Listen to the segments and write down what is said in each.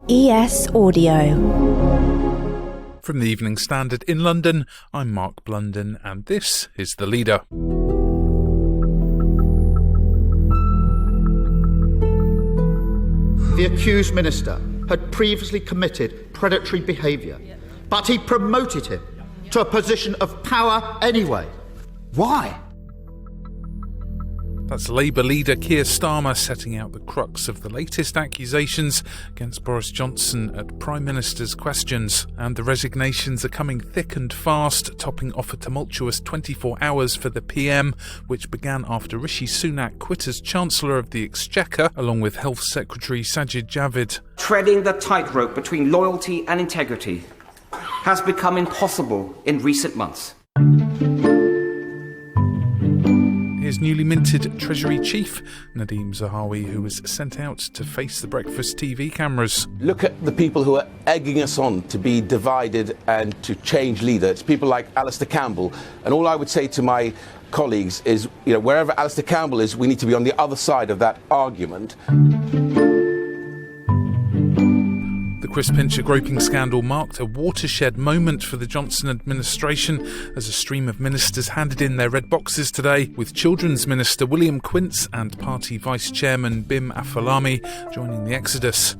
ES Audio. From the Evening Standard in London, I'm Mark Blunden, and this is The Leader. The accused minister had previously committed predatory behaviour, but he promoted him to a position of power anyway. Why? That's Labour leader Keir Starmer setting out the crux of the latest accusations against Boris Johnson at Prime Minister's questions. And the resignations are coming thick and fast, topping off a tumultuous 24 hours for the PM, which began after Rishi Sunak quit as Chancellor of the Exchequer, along with Health Secretary Sajid Javid. Treading the tightrope between loyalty and integrity has become impossible in recent months. Here's newly minted Treasury Chief Nadhim Zahawi, who was sent out to face the breakfast TV cameras. Look at the people who are egging us on to be divided and to change leader. It's people like Alistair Campbell. And all I would say to my colleagues is, wherever Alistair Campbell is, we need to be on the other side of that argument. The Chris Pincher groping scandal marked a watershed moment for the Johnson administration as a stream of ministers handed in their red boxes today, with Children's Minister William Quince and Party Vice Chairman Bim Afolami joining the exodus.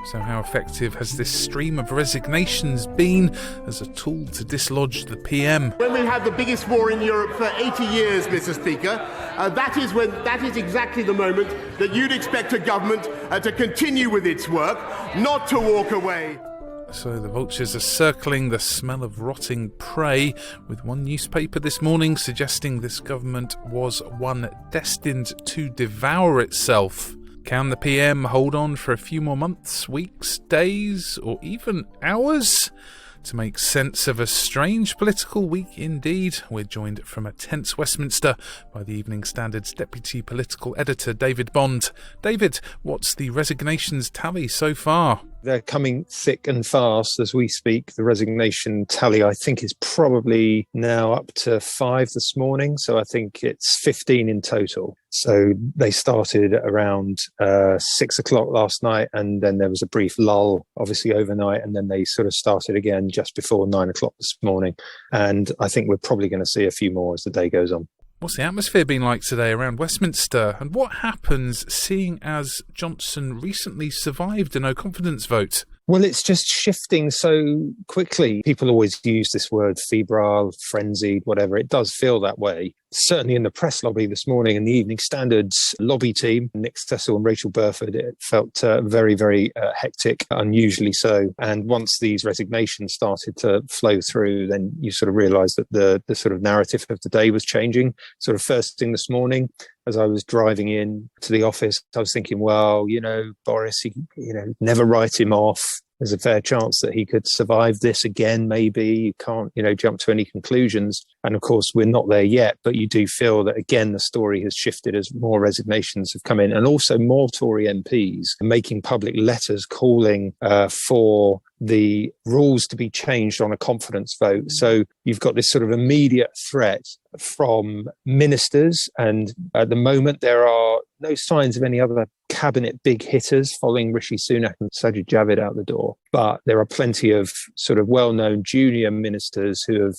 So how effective has this stream of resignations been as a tool to dislodge the PM? When we had the biggest war in Europe for 80 years, Mr. Speaker, that is exactly the moment that you'd expect a government to continue with its work, not to walk away. So the vultures are circling the smell of rotting prey, with one newspaper this morning suggesting this government was one destined to devour itself. Can the PM hold on for a few more months, weeks, days, or even hours? To make sense of a strange political week indeed, we're joined from a tense Westminster by the Evening Standard's Deputy Political Editor David Bond. David, what's the resignations tally so far? They're coming thick and fast as we speak. The resignation tally, I think, is probably now up to 5 this morning. So I think it's 15 in total. So they started around 6 o'clock last night, and then there was a brief lull, obviously overnight, and then they sort of started again just before 9 o'clock this morning. And I think we're probably going to see a few more as the day goes on. What's the atmosphere been like today around Westminster? And what happens seeing as Johnson recently survived a no-confidence vote? Well, it's just shifting so quickly. People always use this word febrile, frenzied, whatever. It does feel that way. Certainly in the press lobby this morning in the Evening Standard's lobby team, Nick Cecil and Rachel Burford, it felt very, very hectic, unusually so. And once these resignations started to flow through, then you sort of realise that the sort of narrative of the day was changing. Sort of first thing this morning, as I was driving in to the office, I was thinking, well, Boris, never write him off. There's a fair chance that he could survive this again, maybe. You can't, jump to any conclusions. And of course, we're not there yet, but you do feel that, again, the story has shifted as more resignations have come in. And also more Tory MPs making public letters calling for the rules to be changed on a confidence vote. So you've got this sort of immediate threat from ministers. And at the moment, there are no signs of any other cabinet big hitters following Rishi Sunak and Sajid Javid out the door. But there are plenty of sort of well-known junior ministers who have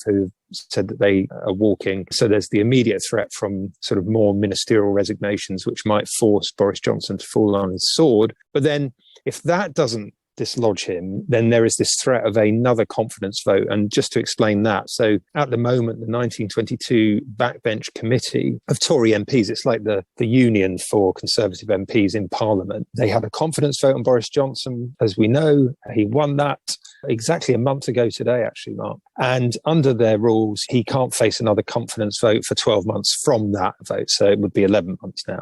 said that they are walking. So there's the immediate threat from sort of more ministerial resignations, which might force Boris Johnson to fall on his sword. But then if that doesn't dislodge him, then there is this threat of another confidence vote. And just to explain that, so at the moment, the 1922 backbench committee of Tory MPs, it's like the union for Conservative MPs in Parliament. They had a confidence vote on Boris Johnson. As we know, he won that exactly a month ago today, actually, Mark. And under their rules, he can't face another confidence vote for 12 months from that vote. So it would be 11 months now.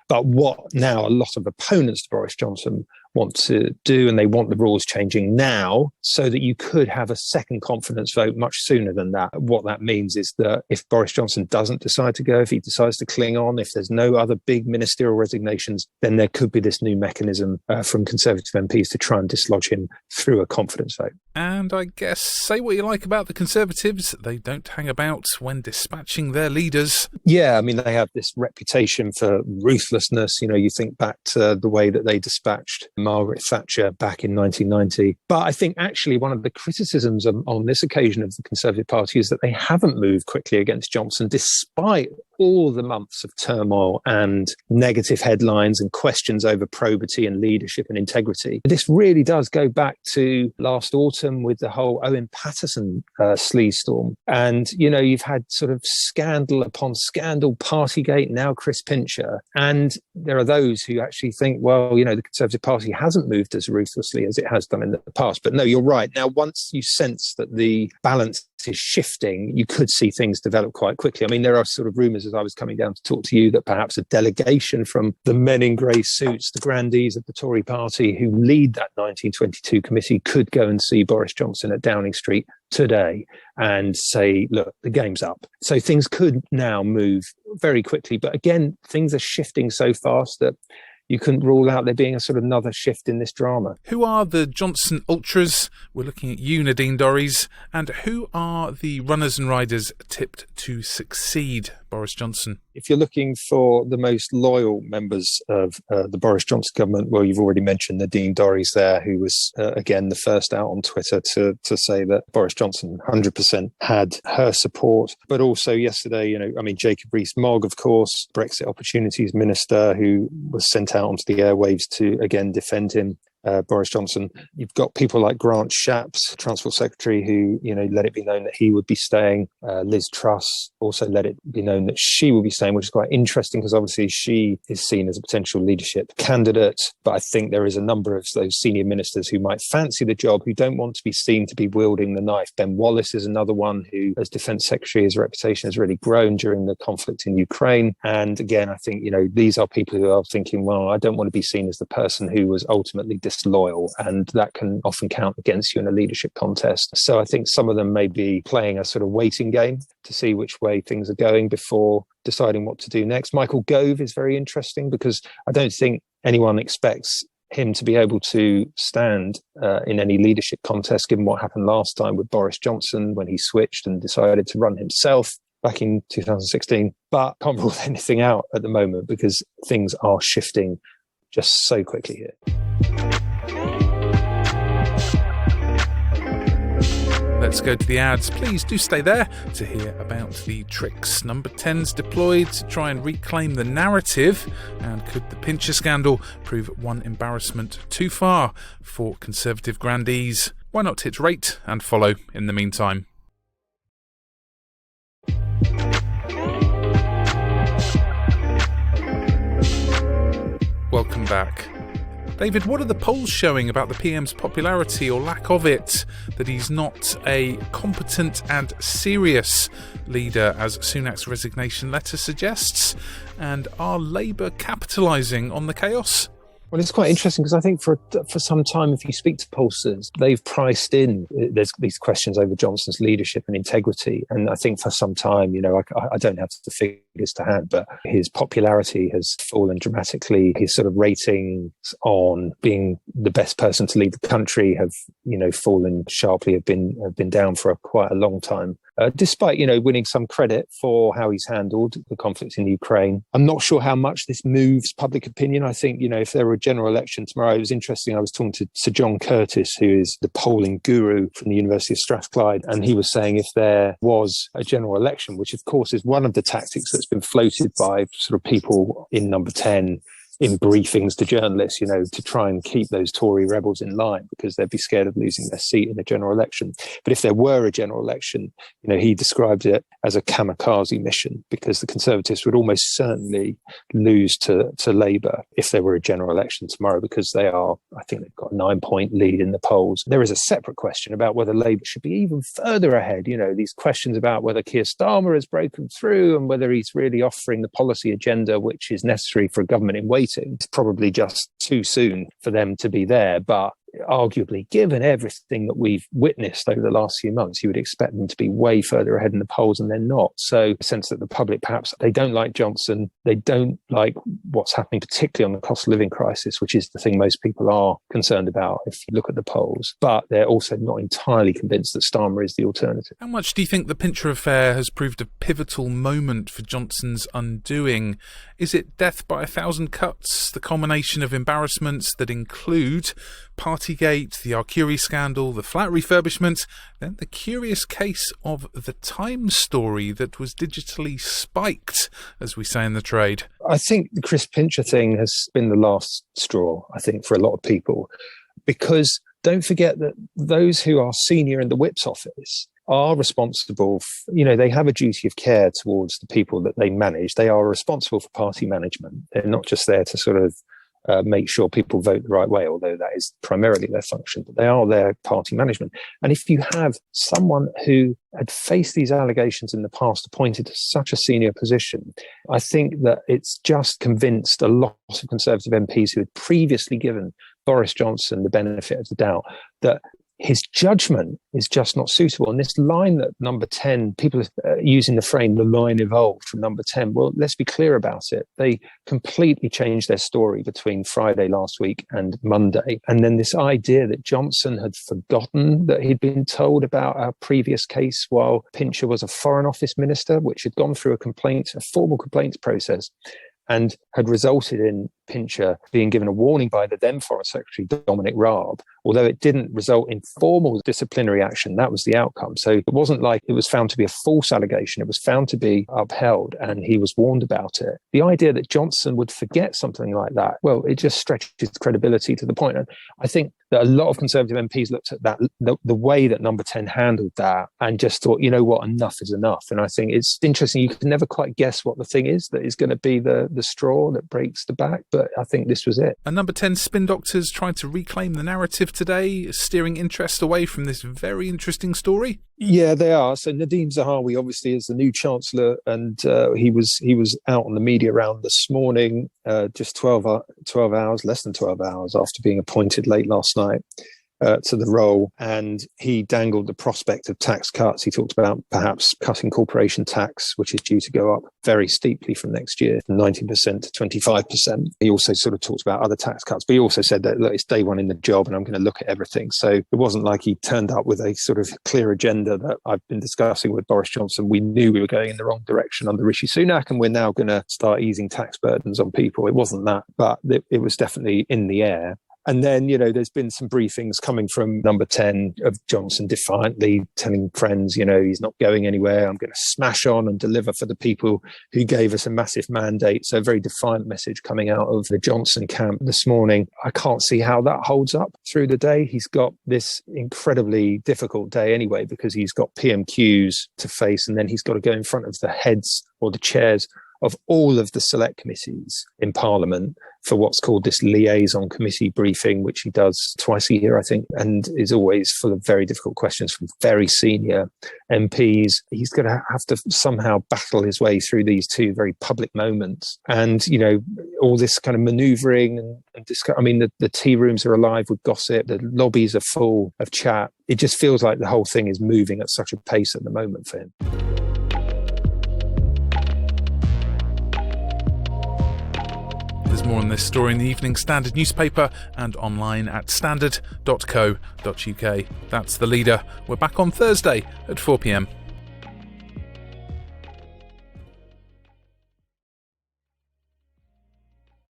But what now a lot of opponents to Boris Johnson want to do, and they want the rules changing now so that you could have a second confidence vote much sooner than that. What that means is that if Boris Johnson doesn't decide to go, if he decides to cling on, if there's no other big ministerial resignations, then there could be this new mechanism from Conservative MPs to try and dislodge him through a confidence vote. And I guess, say what you like about the Conservatives, they don't hang about when dispatching their leaders. Yeah, I mean, they have this reputation for ruthlessness. You think back to the way that they dispatched Margaret Thatcher back in 1990. But I think actually one of the criticisms on this occasion of the Conservative Party is that they haven't moved quickly against Johnson, despite all the months of turmoil and negative headlines and questions over probity and leadership and integrity. This really does go back to last autumn with the whole Owen Paterson sleaze storm. And, you know, you've had sort of scandal upon scandal, Partygate, now Chris Pincher. And there are those who actually think, well, you know, the Conservative Party hasn't moved as ruthlessly as it has done in the past. But no, you're right. Now, once you sense that the balance is shifting, you could see things develop quite quickly. I mean, there are sort of rumours as I was coming down to talk to you that perhaps a delegation from the men in grey suits, the grandees of the Tory party who lead that 1922 committee, could go and see Boris Johnson at Downing Street today and say, look, the game's up. So things could now move very quickly. But again, things are shifting so fast that you couldn't rule out there being a sort of another shift in this drama. Who are the Johnson ultras? We're looking at you, Nadine Dorries. And who are the runners and riders tipped to succeed Boris Johnson? If you're looking for the most loyal members of the Boris Johnson government, well, you've already mentioned Nadine Dorries there, who was, again, the first out on Twitter to say that Boris Johnson 100% had her support. But also yesterday, Jacob Rees-Mogg, of course, Brexit Opportunities Minister, who was sent out onto the airwaves to, again, defend him. Boris Johnson. You've got people like Grant Shapps, Transport Secretary, who, let it be known that he would be staying. Liz Truss also let it be known that she will be staying, which is quite interesting because obviously she is seen as a potential leadership candidate. But I think there is a number of those senior ministers who might fancy the job, who don't want to be seen to be wielding the knife. Ben Wallace is another one who, as Defence Secretary, his reputation has really grown during the conflict in Ukraine. And again, I think, these are people who are thinking, well, I don't want to be seen as the person who was ultimately disloyal, and that can often count against you in a leadership contest. So I think some of them may be playing a sort of waiting game to see which way things are going before deciding what to do next. Michael Gove is very interesting because I don't think anyone expects him to be able to stand in any leadership contest, given what happened last time with Boris Johnson when he switched and decided to run himself back in 2016. But can't rule anything out at the moment because things are shifting just so quickly here. Let's go to the ads. Please do stay there to hear about the tricks Number 10's deployed to try and reclaim the narrative. And could the Pincher scandal prove one embarrassment too far for Conservative grandees? Why not hit rate and follow in the meantime? Welcome back. David, what are the polls showing about the PM's popularity or lack of it? That he's not a competent and serious leader, as Sunak's resignation letter suggests? And are Labour capitalising on the chaos? Well, it's quite interesting because I think for some time, if you speak to pollsters, they've priced in there's these questions over Johnson's leadership and integrity. And I think for some time, I don't have the figures to hand, but his popularity has fallen dramatically. His sort of ratings on being the best person to lead the country have, fallen sharply, have been down for quite a long time. Despite, winning some credit for how he's handled the conflict in Ukraine. I'm not sure how much this moves public opinion. I think, if there were a general election tomorrow, it was interesting. I was talking to Sir John Curtis, who is the polling guru from the University of Strathclyde, and he was saying if there was a general election, which of course is one of the tactics that's been floated by sort of people in Number 10, in briefings to journalists, to try and keep those Tory rebels in line because they'd be scared of losing their seat in a general election. But if there were a general election, he described it as a kamikaze mission because the Conservatives would almost certainly lose to Labour if there were a general election tomorrow because I think they've got a 9-point lead in the polls. There is a separate question about whether Labour should be even further ahead. These questions about whether Keir Starmer has broken through and whether he's really offering the policy agenda which is necessary for a government in waiting. It's probably just too soon for them to be there. But arguably, given everything that we've witnessed over the last few months, you would expect them to be way further ahead in the polls, and they're not. So a sense that the public, perhaps, they don't like Johnson. They don't like what's happening, particularly on the cost of living crisis, which is the thing most people are concerned about if you look at the polls. But they're also not entirely convinced that Starmer is the alternative. How much do you think the Pincher affair has proved a pivotal moment for Johnson's undoing? Is it death by 1,000 cuts, the culmination of embarrassments that include Partygate, the Arcuri scandal, the flat refurbishment, then the curious case of the Times story that was digitally spiked, as we say in the trade? I think the Chris Pincher thing has been the last straw, I think, for a lot of people, because don't forget that those who are senior in the whip's office are responsible, they have a duty of care towards the people that they manage. They are responsible for party management. They're not just there to sort of make sure people vote the right way, although that is primarily their function, but they are their party management. And if you have someone who had faced these allegations in the past appointed to such a senior position, I think that it's just convinced a lot of Conservative MPs who had previously given Boris Johnson the benefit of the doubt that his judgment is just not suitable. And this line that Number 10, people are using the frame, the line evolved from Number 10. Well, let's be clear about it. They completely changed their story between Friday last week and Monday. And then this idea that Johnson had forgotten that he'd been told about our previous case while Pincher was a Foreign Office minister, which had gone through a formal complaints process, and had resulted in Pincher being given a warning by the then Foreign Secretary, Dominic Raab. Although it didn't result in formal disciplinary action, that was the outcome. So it wasn't like it was found to be a false allegation. It was found to be upheld, and he was warned about it. The idea that Johnson would forget something like that, well, it just stretches credibility to the point. And I think that a lot of Conservative MPs looked at that, the way that Number 10 handled that, and just thought, you know what, enough is enough. And I think it's interesting. You can never quite guess what the thing is that is going to be the straw that breaks the back, but I think this was it. And Number 10 spin doctors tried to reclaim the narrative today, steering interest away from this very interesting story. Yeah, they are. So Nadhim Zahawi obviously is the new Chancellor, and he was out on the media round this morning, just 12 hours, less than 12 hours after being appointed late last night to the role, and he dangled the prospect of tax cuts. He talked about perhaps cutting corporation tax, which is due to go up very steeply from next year, from 19% to 25%. He also sort of talked about other tax cuts, but he also said that, look, it's day one in the job and I'm going to look at everything. So it wasn't like he turned up with a sort of clear agenda that I've been discussing with Boris Johnson. We knew we were going in the wrong direction under Rishi Sunak, and we're now going to start easing tax burdens on people. It wasn't that, but it was definitely in the air. And then, there's been some briefings coming from Number 10 of Johnson defiantly telling friends, he's not going anywhere. I'm going to smash on and deliver for the people who gave us a massive mandate. So a very defiant message coming out of the Johnson camp this morning. I can't see how that holds up through the day. He's got this incredibly difficult day anyway, because he's got PMQs to face, and then he's got to go in front of the heads or the chairs of all of the select committees in Parliament for what's called this liaison committee briefing, which he does twice a year, I think, and is always full of very difficult questions from very senior MPs. He's going to have to somehow battle his way through these two very public moments. And, all this kind of manoeuvring and discuss. I mean, the tea rooms are alive with gossip. The lobbies are full of chat. It just feels like the whole thing is moving at such a pace at the moment for him. There's more on this story in the Evening Standard newspaper and online at standard.co.uk. That's The Leader. We're back on Thursday at 4 p.m.